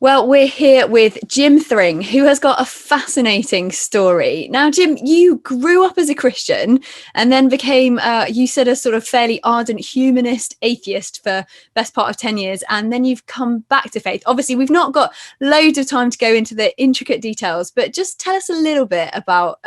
Well, we're here with Jim Thring, who has got a fascinating story. Now, Jim, you grew up as a Christian and then became, you said, a sort of fairly ardent humanist atheist for best part of 10 years. And then you've come back to faith. Obviously, we've not got loads of time to go into the intricate details, but just tell us a little bit about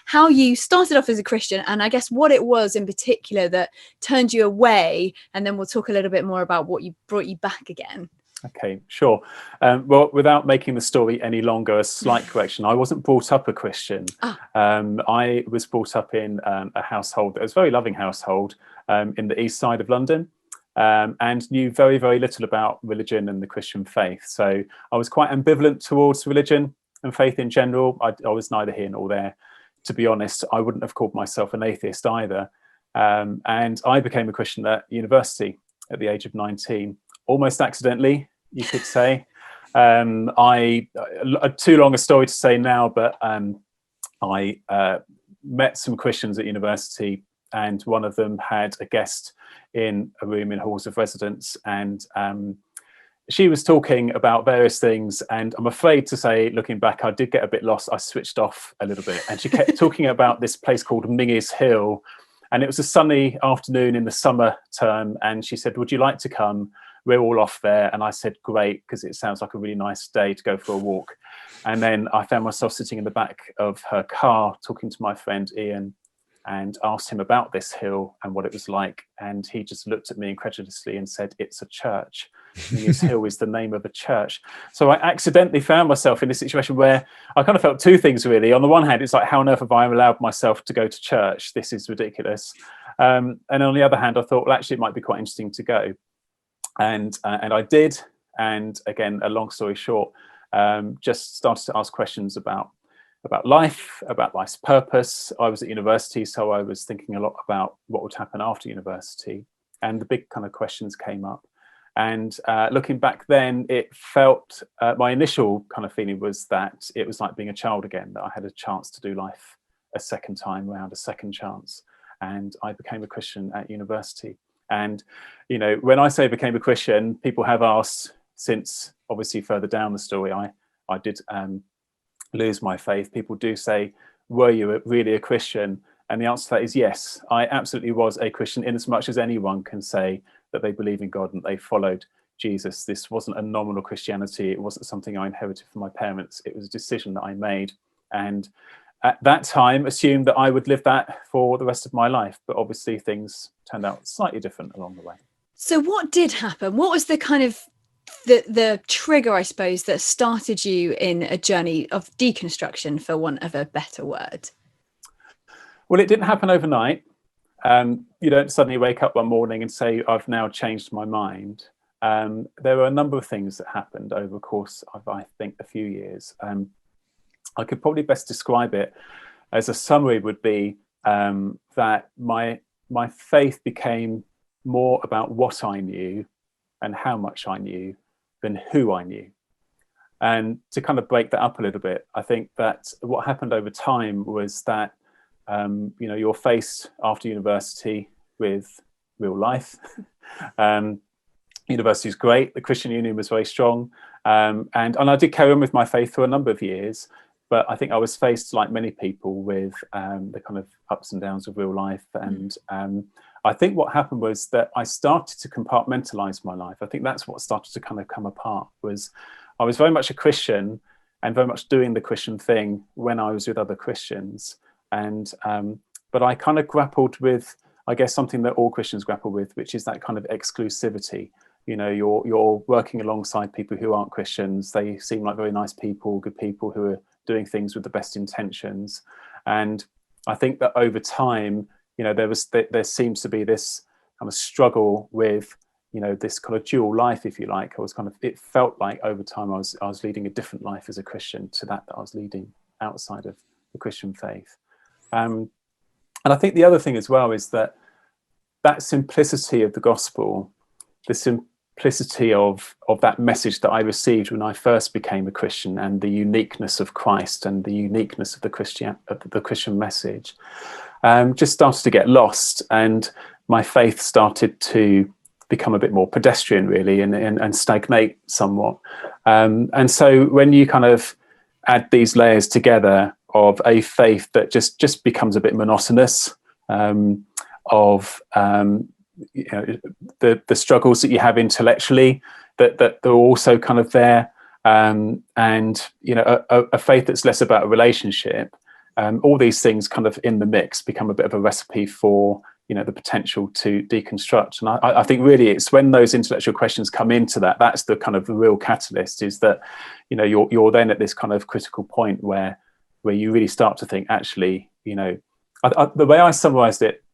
how you started off as a Christian and I guess what it was in particular that turned you away. And then we'll talk a little bit more about what brought you back again. Okay, sure. Well, without making the story any longer, a slight correction. I wasn't brought up a Christian. I was brought up in a household, it was a very loving household in the east side of London, and knew very, very little about religion and the Christian faith. So I was quite ambivalent towards religion and faith in general. I was neither here nor there. To be honest, I wouldn't have called myself an atheist either. And I became a Christian at university at the age of 19, almost accidentally, you could say. Too long a story to say now, but I met some Christians at university, and one of them had a guest in a room in halls of residence, and she was talking about various things, and I'm afraid to say, looking back, I did get a bit lost. I switched off a little bit, and she kept talking about this place called Mingis Hill, and it was a sunny afternoon in the summer term, and she said, "Would you like to come? We're all off there." And I said, "Great," because it sounds like a really nice day to go for a walk. And then I found myself sitting in the back of her car talking to my friend Ian, and asked him about this hill and what it was like. And he just looked at me incredulously and said, "It's a church. This hill is the name of a church." So I accidentally found myself in a situation where I kind of felt two things, really. On the one hand, it's like, how on earth have I allowed myself to go to church? This is ridiculous. And on the other hand, I thought, well, actually, it might be quite interesting to go. And I did. And again, a long story short, just started to ask questions about life, about life's purpose. I was at university, so I was thinking a lot about what would happen after university. And the big kind of questions came up. And looking back then, it felt, my initial kind of feeling was that it was like being a child again, that I had a chance to do life a second time round, a second chance. And I became a Christian at university. And, you know, when I say became a Christian, people have asked, since obviously further down the story, I did lose my faith. People do say, were you really a Christian? And the answer to that is yes, I absolutely was a Christian, in as much as anyone can say that they believe in God and they followed Jesus. This wasn't a nominal Christianity. It wasn't something I inherited from my parents. It was a decision that I made. And at that time, assumed that I would live that for the rest of my life. But obviously things turned out slightly different along the way. So what did happen? What was the kind of the trigger, I suppose, that started you in a journey of deconstruction, for want of a better word? Well, it didn't happen overnight. You don't suddenly wake up one morning and say, I've now changed my mind. There were a number of things that happened over the course of, I think, a few years. I could probably best describe it as a summary would be that my faith became more about what I knew and how much I knew than who I knew. And to kind of break that up a little bit, I think that what happened over time was that, you know, you're faced after university with real life. University is great. The Christian Union was very strong. And I did carry on with my faith for a number of years. But I think I was faced, like many people, with the kind of ups and downs of real life. And I think what happened was that I started to compartmentalize my life. I think that's what started to kind of come apart. Was I was very much a Christian and very much doing the Christian thing when I was with other Christians. And but I kind of grappled with, I guess, something that all Christians grapple with, which is that kind of exclusivity. You know, you're working alongside people who aren't Christians. They seem like very nice people, good people who are doing things with the best intentions. And I think that over time, you know, there seems to be this kind of struggle with, you know, this kind of dual life, if you like. It felt like over time I was leading a different life as a Christian to that I was leading outside of the Christian faith. And I think the other thing as well is that simplicity of the gospel, the simplicity of that message that I received when I first became a Christian, and the uniqueness of Christ and the uniqueness of the Christian message, just started to get lost, and my faith started to become a bit more pedestrian, really, and stagnate somewhat. And so when you kind of add these layers together of a faith that just becomes a bit monotonous, the struggles that you have intellectually that they're also kind of there, and a faith that's less about a relationship. All these things kind of in the mix become a bit of a recipe for the potential to deconstruct. And I think really it's when those intellectual questions come into that's the kind of the real catalyst, is that you're then at this kind of critical point where you really start to think, actually, the way I summarized it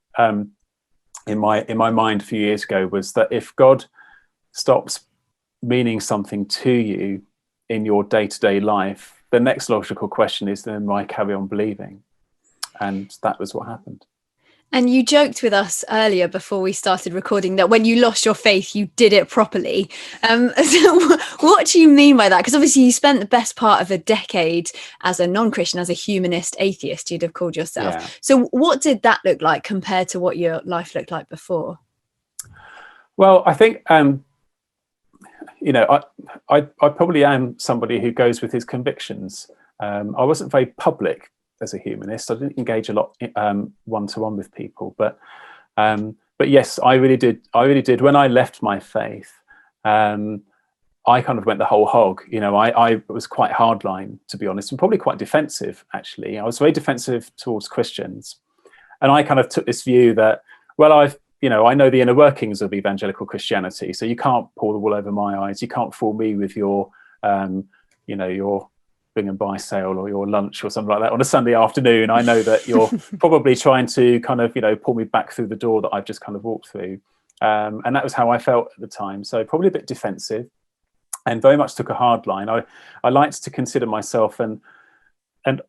in my mind a few years ago was that if God stops meaning something to you in your day-to-day life, the next logical question is, then why carry on believing? And that was what happened. And you joked with us earlier before we started recording that when you lost your faith, you did it properly. So what do you mean by that? Because obviously you spent the best part of a decade as a non-Christian, as a humanist atheist, you'd have called yourself. Yeah. So what did that look like compared to what your life looked like before? Well, I think, I probably am somebody who goes with his convictions. I wasn't very public as a humanist. I didn't engage a lot one-to-one with people, but yes, I really did. When I left my faith, I kind of went the whole hog. I was quite hardline, to be honest, and probably quite defensive, actually. I was very defensive towards Christians, and I kind of took this view that, well, I know the inner workings of evangelical Christianity, so you can't pull the wool over my eyes. You can't fool me with your your bring and buy sale or your lunch or something like that on a Sunday afternoon. I know that you're probably trying to kind of pull me back through the door that I've just kind of walked through, and that was how I felt at the time. So probably a bit defensive, and very much took a hard line. I liked to consider myself an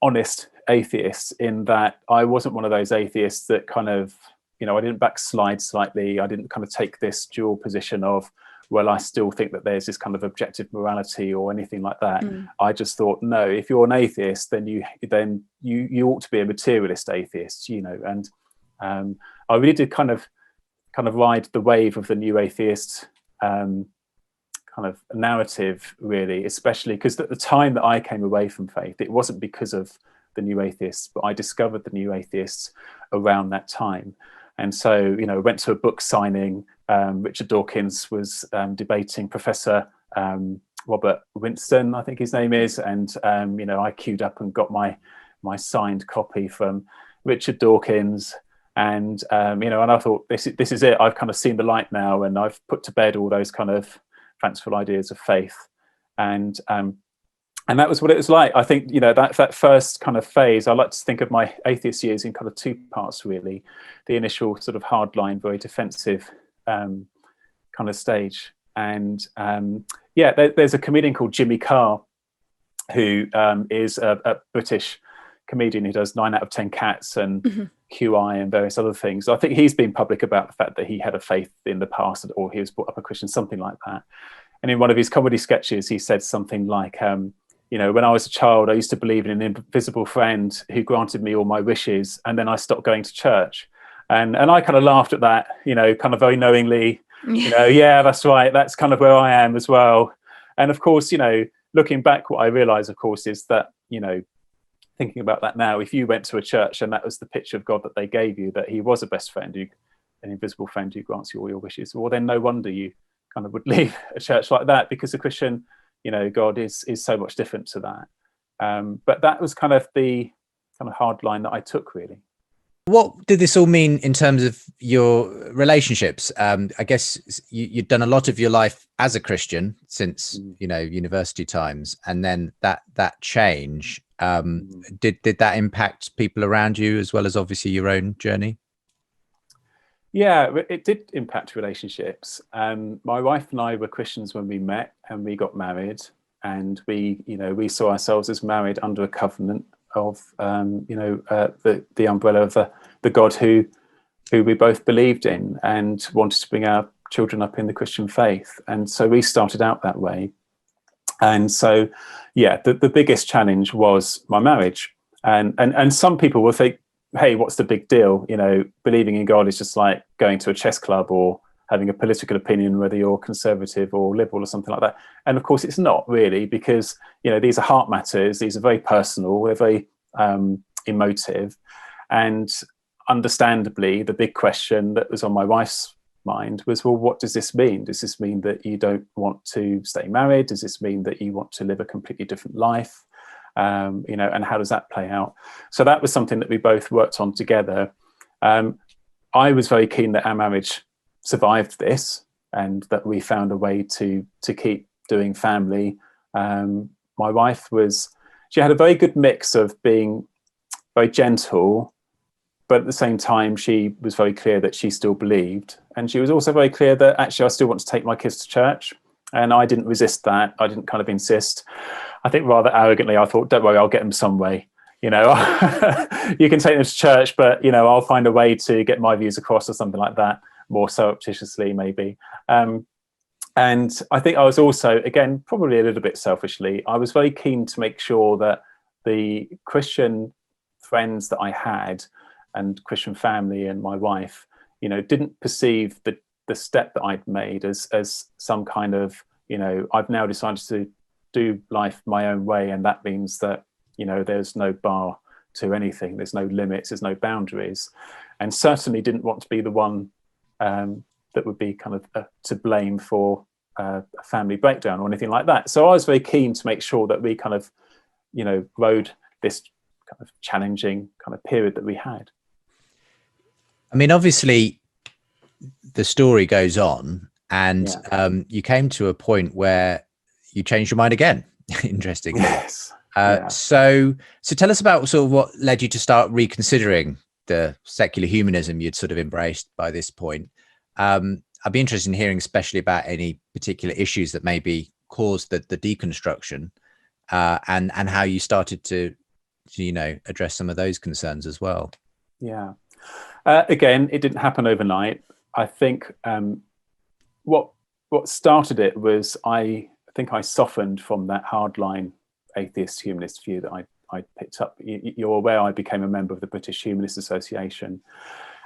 honest atheist, in that I wasn't one of those atheists that kind of I didn't backslide slightly. I didn't kind of take this dual position of, well, I still think that there's this kind of objective morality or anything like that. I just thought, no, if you're an atheist, then you ought to be a materialist atheist, and I really did kind of ride the wave of the new atheist kind of narrative, really, especially because at the time that I came away from faith, it wasn't because of the new atheists, but I discovered the new atheists around that time. And so, went to a book signing. Richard Dawkins was debating Professor Robert Winston, I think his name is. And, I queued up and got my signed copy from Richard Dawkins. And, and I thought, this is it. I've kind of seen the light now, and I've put to bed all those kind of fanciful ideas of faith. And that was what it was like. I think, that first kind of phase, I like to think of my atheist years in kind of two parts, really. The initial sort of hardline, very defensive kind of stage. And there's a comedian called Jimmy Carr, who is a British comedian who does 9 out of 10 Cats and QI and various other things. I think he's been public about the fact that he had a faith in the past, or he was brought up a Christian, something like that. And in one of his comedy sketches, he said something like, when I was a child, I used to believe in an invisible friend who granted me all my wishes, and then I stopped going to church. And I kind of laughed at that, kind of very knowingly, yeah, that's right. That's kind of where I am as well. And of course, looking back, what I realize, of course, is that, thinking about that now, if you went to a church and that was the picture of God that they gave you, that he was a best friend, an invisible friend who grants you all your wishes, well, then no wonder you kind of would leave a church like that, because the Christian, God is so much different to that. But that was kind of the kind of hard line that I took, really. What did this all mean in terms of your relationships? I guess you'd done a lot of your life as a Christian since, university times. And then that change, did that impact people around you as well as obviously your own journey? Yeah, it did impact relationships. My wife and I were Christians when we met, and we got married, and we saw ourselves as married under a covenant of the umbrella of the God who we both believed in, and wanted to bring our children up in the Christian faith. And so we started out that way. And so, the biggest challenge was my marriage. And some people will think, hey, what's the big deal? Believing in God is just like going to a chess club or having a political opinion, whether you're conservative or liberal or something like that. And of course, it's not really, because these are heart matters. These are very personal. They're very emotive, and understandably, the big question that was on my wife's mind was, well, what does this mean? Does this mean that you don't want to stay married? Does this mean that you want to live a completely different life? And how does that play out? So that was something that we both worked on together. I was very keen that our marriage survived this, and that we found a way to keep doing family. My wife she had a very good mix of being very gentle, but at the same time, she was very clear that she still believed. And she was also very clear that actually I still want to take my kids to church. And I didn't resist that. I didn't kind of insist. I think rather arrogantly, I thought, don't worry, I'll get them some way. You can take them to church, but, I'll find a way to get my views across, or something like that, more surreptitiously maybe. And I think I was also, again, probably a little bit selfishly, I was very keen to make sure that the Christian friends that I had, and Christian family and my wife, didn't perceive the step that I'd made as some kind of, I've now decided to do life my own way, and that means that, there's no bar to anything, there's no limits, there's no boundaries, and certainly didn't want to be the one that would be kind of to blame for a family breakdown or anything like that. So I was very keen to make sure that we kind of, rode this kind of challenging kind of period that we had. I mean, obviously, the story goes on, and you came to a point where you changed your mind again. Interestingly, yes. So tell us about sort of what led you to start reconsidering the secular humanism you'd sort of embraced by this point. I'd be interested in hearing, especially about any particular issues that maybe caused the deconstruction, and how you started to address some of those concerns as well. Yeah. Again, it didn't happen overnight. I think what started it was I think I softened from that hardline atheist humanist view that I picked up. You're aware I became a member of the British Humanist Association.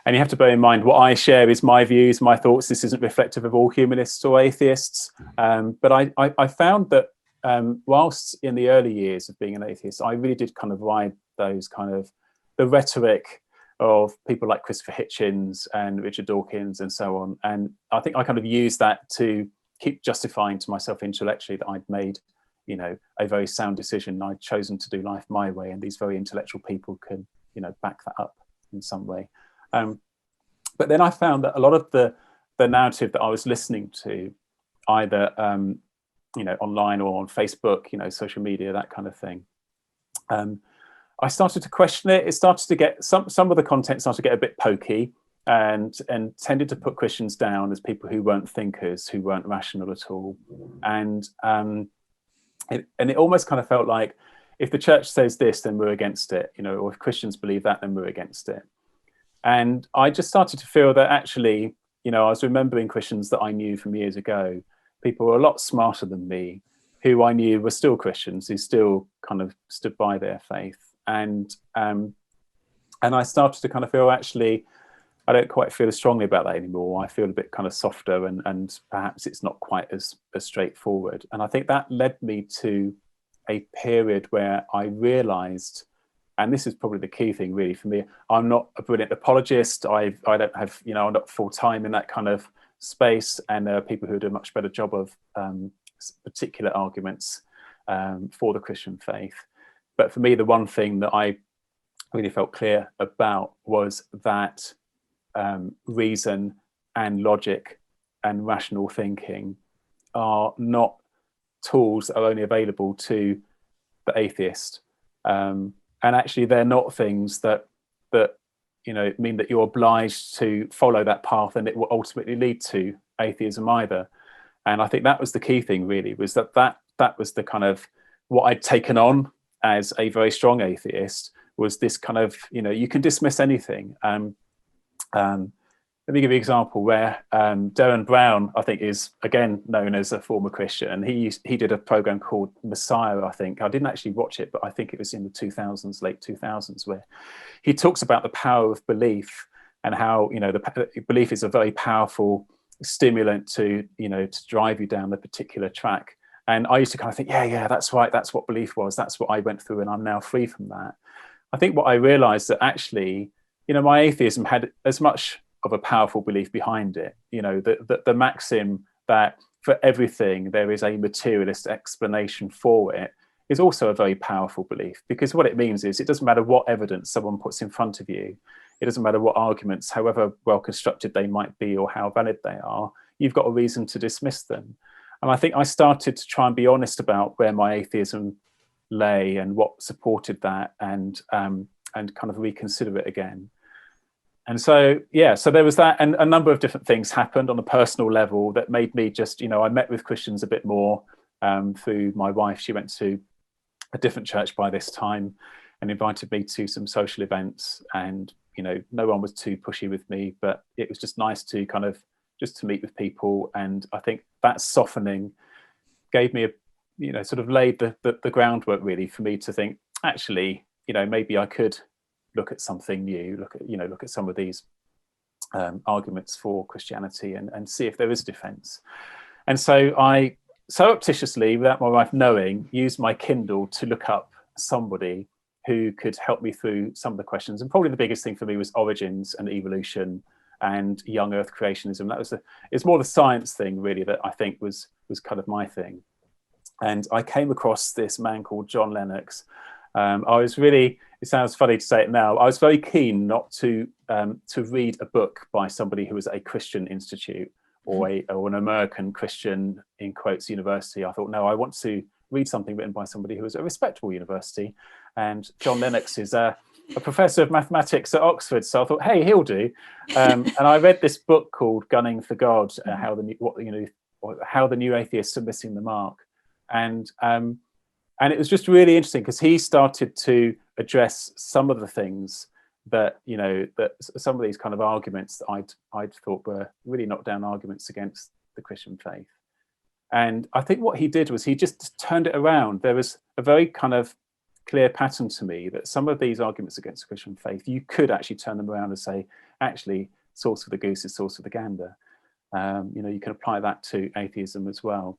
And you have to bear in mind, what I share is my views, my thoughts. This isn't reflective of all humanists or atheists. But I found that whilst in the early years of being an atheist, I really did kind of ride those kind of the rhetoric of people like Christopher Hitchens and Richard Dawkins and so on. And I think I kind of used that to keep justifying to myself intellectually that I'd made, a very sound decision. I'd chosen to do life my way, and these very intellectual people can, back that up in some way. But then I found that a lot of the narrative that I was listening to, either online or on Facebook, social media, that kind of thing, I started to question it. It started to get some of the content started to get a bit pokey, and tended to put Christians down as people who weren't thinkers, who weren't rational at all. And it almost kind of felt like, if the church says this, then we're against it, or if Christians believe that, then we're against it. And I just started to feel that actually, I was remembering Christians that I knew from years ago, people who were a lot smarter than me, who I knew were still Christians, who still kind of stood by their faith. And I started to kind of feel, actually, I don't quite feel as strongly about that anymore. I feel a bit kind of softer, and perhaps it's not quite as straightforward. And I think that led me to a period where I realized, and this is probably the key thing really for me, I'm not a brilliant apologist. I don't have, I'm not full time in that kind of space. And there are people who do a much better job of particular arguments for the Christian faith. But for me, the one thing that I really felt clear about was that reason and logic and rational thinking are not tools that are only available to the atheist. And actually, they're not things that mean that you're obliged to follow that path, and it will ultimately lead to atheism either. And I think that was the key thing, really, was that was the kind of what I'd taken on as a very strong atheist, was this kind of, you can dismiss anything. Let me give you an example where Derren Brown, I think, is again known as a former Christian, and he did a program called Messiah. I think I didn't actually watch it, but I think it was in the 2000s, late 2000s, where he talks about the power of belief and how the belief is a very powerful stimulant to, to drive you down the particular track. And I used to kind of think, yeah, that's right, that's what belief was, that's what I went through, and I'm now free from that. I think what I realized that actually, my atheism had as much of a powerful belief behind it, the maxim that for everything there is a materialist explanation for it is also a very powerful belief, because what it means is it doesn't matter what evidence someone puts in front of you, it doesn't matter what arguments, however well constructed they might be or how valid they are, you've got a reason to dismiss them. And I think I started to try and be honest about where my atheism lay and what supported that, and kind of reconsider it again. And so, so there was that, and a number of different things happened on a personal level that made me just, I met with Christians a bit more through my wife. She went to a different church by this time and invited me to some social events, and, no one was too pushy with me, but it was just nice to kind of just to meet with people. And I think that softening gave me sort of laid the groundwork really for me to think, actually, maybe I could look at something new, look at some of these arguments for Christianity and see if there is a defense. And so I surreptitiously, without my wife knowing, used my Kindle to look up somebody who could help me through some of the questions. And probably the biggest thing for me was origins and evolution and young earth creationism. It's more the science thing really that I think was kind of my thing. And I came across this man called John Lennox. I was really, it sounds funny to say it now, I was very keen not to read a book by somebody who was at a Christian institute or an American Christian, in quotes, university. I thought, no, I want to read something written by somebody who was at a respectable university. And John Lennox is a professor of mathematics at Oxford. So I thought, hey, he'll do. And I read this book called Gunning for God, how the new atheists are missing the mark. And it was just really interesting because he started to address some of the things that, that some of these kind of arguments that I'd thought were really knockdown arguments against the Christian faith. And I think what he did was he just turned it around. There was a very kind of clear pattern to me that some of these arguments against the Christian faith, you could actually turn them around and say, actually, source of the goose is source of the gander. You can apply that to atheism as well.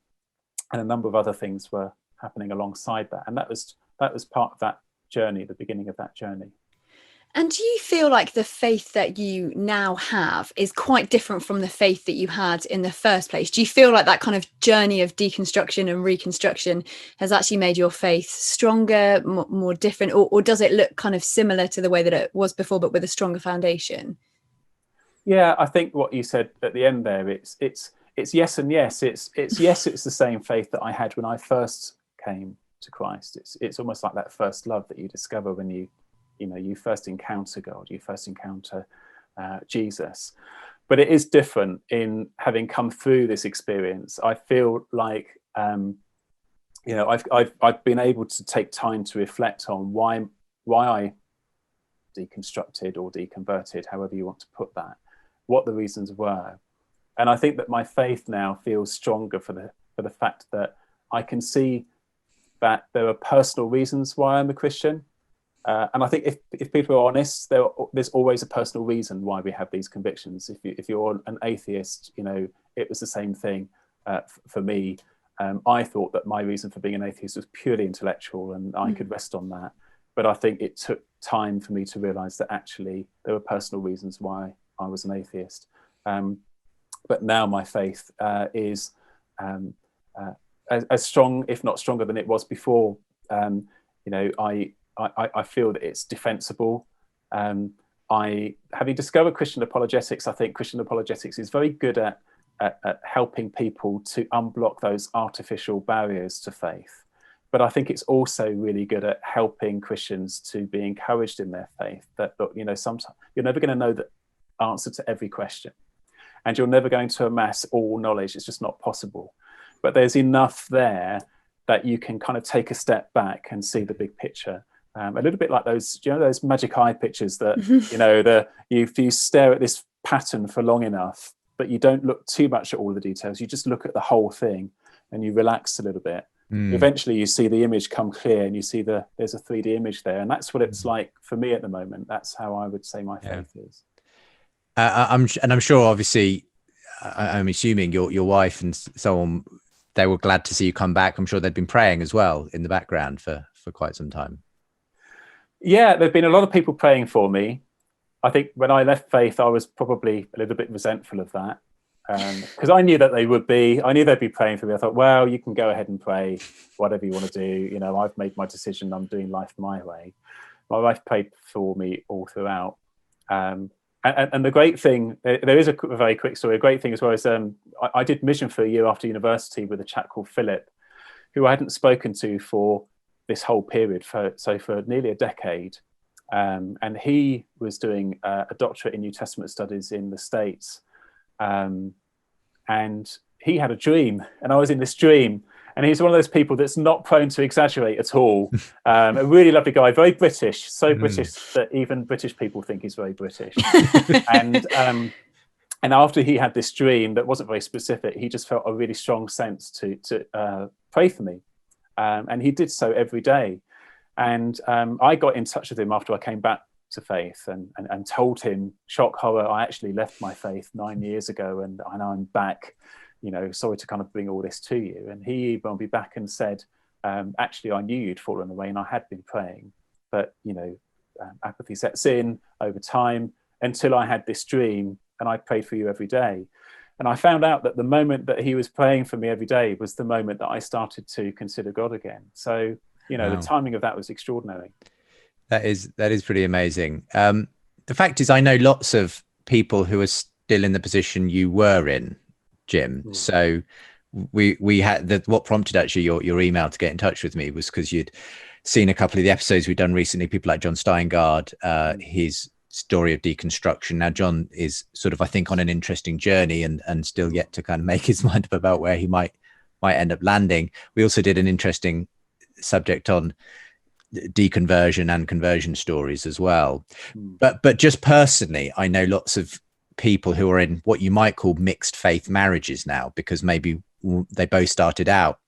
And a number of other things were happening alongside that. And that was part of that journey, the beginning of that journey. And do you feel like the faith that you now have is quite different from the faith that you had in the first place? Do you feel like that kind of journey of deconstruction and reconstruction has actually made your faith stronger, more different, or does it look kind of similar to the way that it was before, but with a stronger foundation? Yeah, I think what you said at the end there, it's yes and yes. It's yes, it's the same faith that I had when I first came to Christ. It's almost like that first love that you discover when you first encounter God, you first encounter Jesus. But it is different in having come through this experience. I feel like I've been able to take time to reflect on why I deconstructed or deconverted, however you want to put that, what the reasons were. And I think that my faith now feels stronger for the fact that I can see that there are personal reasons why I'm a Christian. And I think if people are honest, there's always a personal reason why we have these convictions. If you're an atheist, it was the same thing for me. I thought that my reason for being an atheist was purely intellectual, and I could rest on that. But I think it took time for me to realize that actually there were personal reasons why I was an atheist. But now my faith is as strong, if not stronger, than it was before. I feel that it's defensible. Having discovered Christian apologetics, I think Christian apologetics is very good at helping people to unblock those artificial barriers to faith. But I think it's also really good at helping Christians to be encouraged in their faith. That sometimes you're never going to know the answer to every question, and you're never going to amass all knowledge. It's just not possible. But there's enough there that you can kind of take a step back and see the big picture. A little bit like those magic eye pictures that, if you stare at this pattern for long enough, but you don't look too much at all the details, you just look at the whole thing and you relax a little bit. Eventually you see the image come clear and you see there's a 3D image there. And that's what it's like for me at the moment. That's how I would say my faith is. I'm sure, obviously, I'm assuming your wife and so on, they were glad to see you come back. I'm sure they'd been praying as well in the background for quite some time. Yeah, there've been a lot of people praying for me. I think when I left faith, I was probably a little bit resentful of that, because I knew that they would be. I knew they'd be praying for me. I thought, well, you can go ahead and pray whatever you want to do. You know, I've made my decision. I'm doing life my way. My wife prayed for me all throughout. And the great thing, there is a very quick story. A great thing as well is I did mission for a year after university with a chap called Philip, who I hadn't spoken to for this whole period, for nearly a decade. And he was doing a doctorate in New Testament studies in the States. And he had a dream, and I was in this dream. And he's one of those people that's not prone to exaggerate at all. A really lovely guy, very British, so British that even British people think he's very British. And after he had this dream that wasn't very specific, he just felt a really strong sense to pray for me. And he did so every day. And I got in touch with him after I came back to faith and told him, shock horror, I actually left my faith 9 years ago and I'm back. You know, sorry to kind of bring all this to you. And he emailed me back and said, actually, I knew you'd fallen away and I had been praying, but, you know, apathy sets in over time until I had this dream and I prayed for you every day. And I found out that the moment that he was praying for me every day was the moment that I started to consider God again. So, you know, wow. The timing of that was extraordinary. That is pretty amazing. The fact is, I know lots of people who are still in the position you were in, Jim. So we had what prompted actually your email to get in touch with me was because you'd seen a couple of the episodes we've done recently, people like John Steingard, his story of deconstruction. Now John is sort of, I think, on an interesting journey and still yet to kind of make his mind up about where he might end up landing. We also did an interesting subject on deconversion and conversion stories as well. But just personally, I know lots of people who are in what you might call mixed faith marriages now, because maybe they both started out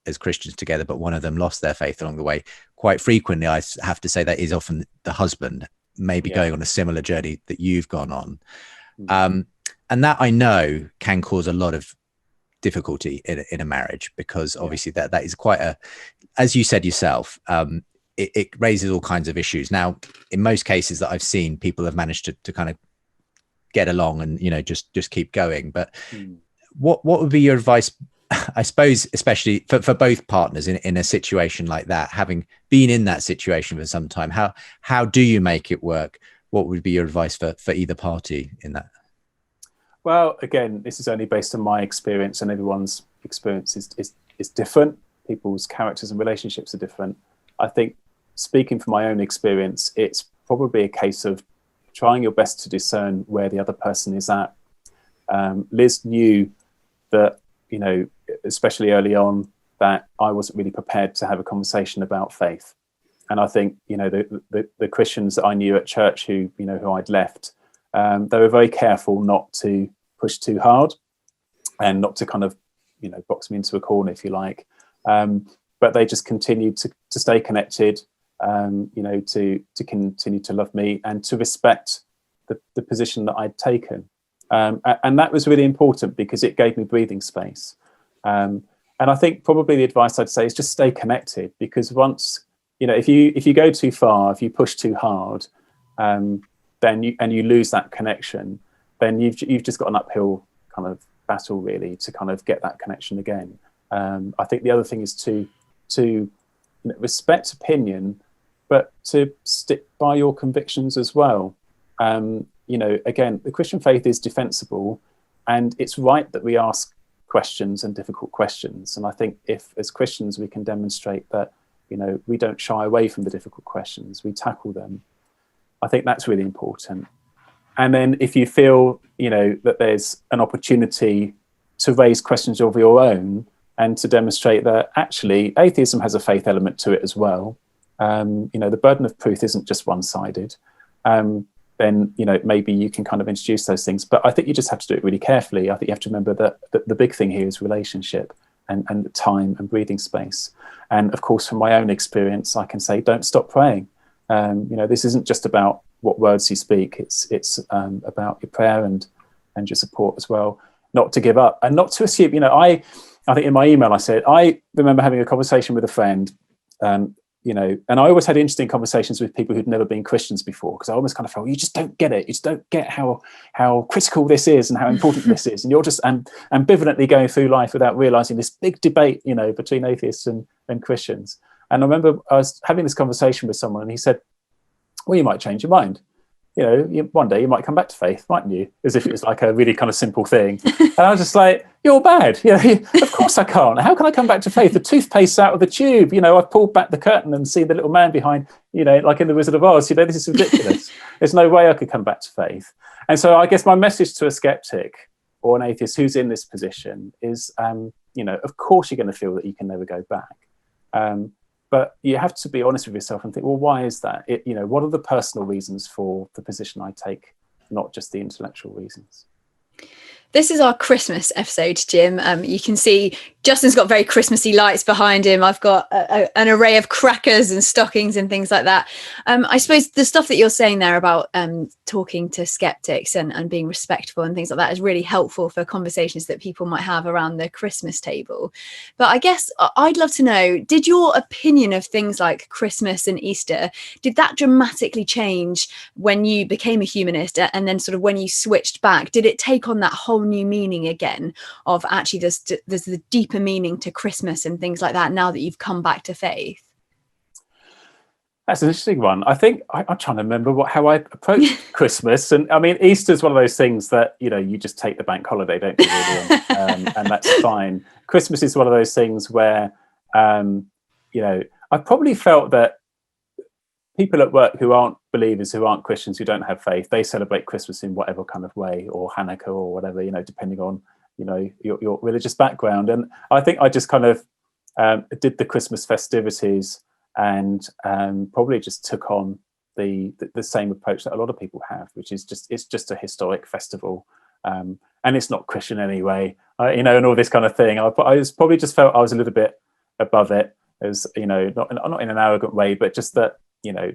as Christians together, but one of them lost their faith along the way. Quite frequently, I have to say that is often the husband, maybe going on a similar journey that you've gone on. And that I know can cause a lot of difficulty in a marriage, because obviously that is quite a, as you said yourself, it raises all kinds of issues. Now, in most cases that I've seen, people have managed to kind of get along and, you know, just keep going. But what would be your advice, I suppose, especially for both partners in a situation like that, having been in that situation for some time? How do you make it work? What would be your advice for either party in that? Well, again, this is only based on my experience, and everyone's experience is different. People's characters and relationships are different. I think, speaking from my own experience, it's probably a case of trying your best to discern where the other person is at. Liz knew that, you know, especially early on, that I wasn't really prepared to have a conversation about faith. And I think, you know, the Christians that I knew at church who I'd left, they were very careful not to push too hard and not to kind of, you know, box me into a corner, if you like. But they just continued to stay connected, you know, to continue to love me and to respect the position that I'd taken. And that was really important because it gave me breathing space. And I think probably the advice I'd say is just stay connected, because once, you know, if you go too far, if you push too hard, then you lose that connection, then you've just got an uphill kind of battle really to kind of get that connection again. I think the other thing is to you know, respect opinion, but to stick by your convictions as well. You know, again, the Christian faith is defensible, and it's right that we ask questions and difficult questions. And I think if, as Christians, we can demonstrate that, you know, we don't shy away from the difficult questions, we tackle them, I think that's really important. And then if you feel, you know, that there's an opportunity to raise questions of your own and to demonstrate that actually atheism has a faith element to it as well. You know, the burden of proof isn't just one-sided. Then, you know, maybe you can kind of introduce those things. But I think you just have to do it really carefully. I think you have to remember that the big thing here is relationship and time and breathing space. And of course, from my own experience, I can say, don't stop praying. You know, this isn't just about what words you speak. It's about your prayer and your support as well. not to give up and not to assume, I think in my email I said, I remember having a conversation with a friend, and I always had interesting conversations with people who'd never been Christians before, because I almost kind of felt, you just don't get it. You just don't get how critical this is and how important this is. And you're just ambivalently going through life without realizing this big debate, between atheists and Christians. And I remember I was having this conversation with someone and he said, well, you might change your mind. One day you might come back to faith, mightn't you? As if it was like a really kind of simple thing. And I was just like, you're bad. Of course I can't. How can I come back to faith? The toothpaste's out of the tube. I've pulled back the curtain and seen the little man behind, like in The Wizard of Oz. This is ridiculous. There's no way I could come back to faith. And so I guess my message to a skeptic or an atheist who's in this position is, of course you're going to feel that you can never go back. But you have to be honest with yourself and think, well, why is that? What are the personal reasons for the position I take, not just the intellectual reasons? This is our Christmas episode, Jim. You can see Justin's got very Christmassy lights behind him. I've got an array of crackers and stockings and things like that. I suppose the stuff that you're saying there about talking to skeptics and being respectful and things like that is really helpful for conversations that people might have around the Christmas table. But I guess I'd love to know, did your opinion of things like Christmas and Easter, did that dramatically change when you became a humanist and then sort of when you switched back? Did it take on that whole new meaning again of actually there's the deeper meaning to Christmas and things like that now that you've come back to faith? That's an interesting one. I think I'm trying to remember how I approached Christmas. And I mean, Easter is one of those things that, you just take the bank holiday, don't you, really? And that's fine. Christmas is one of those things where, I probably felt that people at work who aren't believers, who aren't Christians, who don't have faith, they celebrate Christmas in whatever kind of way, or Hanukkah or whatever, depending on, your religious background. And I think I just kind of did the Christmas festivities and probably just took on the same approach that a lot of people have, which is it's just a historic festival. And it's not Christian anyway, and all this kind of thing. I probably just felt I was a little bit above it, as not in an arrogant way, but just that,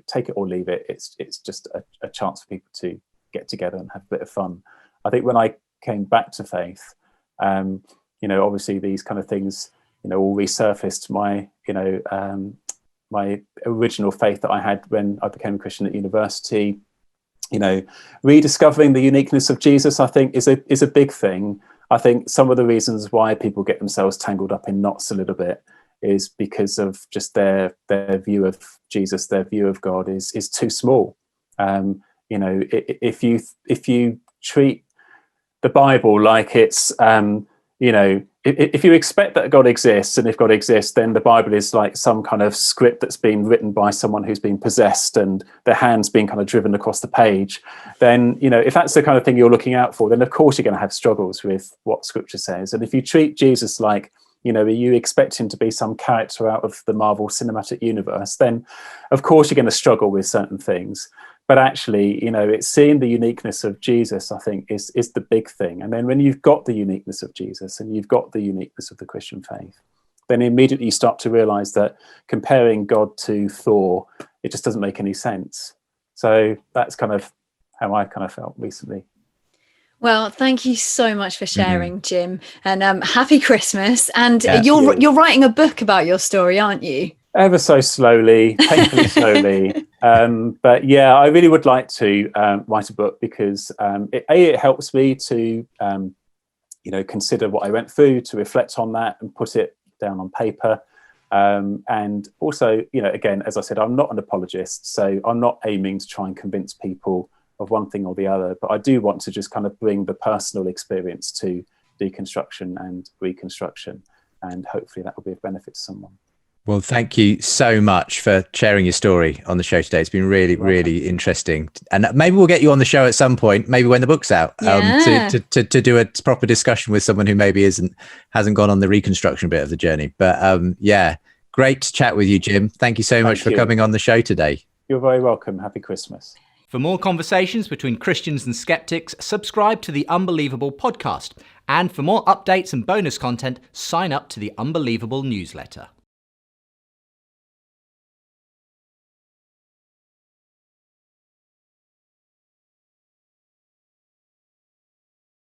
take it or leave it. It's just a chance for people to get together and have a bit of fun. I think when I came back to faith, obviously these kind of things, all resurfaced my, my original faith that I had when I became a Christian at university. Rediscovering the uniqueness of Jesus, I think, is a big thing. I think some of the reasons why people get themselves tangled up in knots a little bit is because of just their view of Jesus, their view of God is too small. If you treat the Bible like it's, if you expect that God exists, and if God exists, then the Bible is like some kind of script that's been written by someone who's been possessed and their hands being kind of driven across the page, then, if that's the kind of thing you're looking out for, then of course you're going to have struggles with what Scripture says. And if you treat Jesus like, you expect him to be some character out of the Marvel Cinematic Universe, then of course you're going to struggle with certain things. But actually, it's seeing the uniqueness of Jesus, I think, is the big thing. And then when you've got the uniqueness of Jesus and you've got the uniqueness of the Christian faith, then immediately you start to realize that comparing God to Thor, it just doesn't make any sense. So that's kind of how I kind of felt recently. Well, thank you so much for sharing, Jim, and happy Christmas. And Yeah, you're writing a book about your story, aren't you? Ever so slowly, painfully slowly. But yeah, I really would like to write a book because it helps me to, consider what I went through, to reflect on that and put it down on paper. And also, again, as I said, I'm not an apologist, so I'm not aiming to try and convince people of one thing or the other, but I do want to just kind of bring the personal experience to deconstruction and reconstruction, and hopefully that will be of benefit to someone. Well, thank you so much for sharing your story on the show today. It's been really, really interesting. And maybe we'll get you on the show at some point, maybe when the book's out, to do a proper discussion with someone who maybe hasn't gone on the reconstruction bit of the journey. But yeah, great to chat with you, Jim. Thank you so much for coming on the show today. You're very welcome. Happy Christmas. For more conversations between Christians and skeptics, subscribe to the Unbelievable podcast. And for more updates and bonus content, sign up to the Unbelievable newsletter.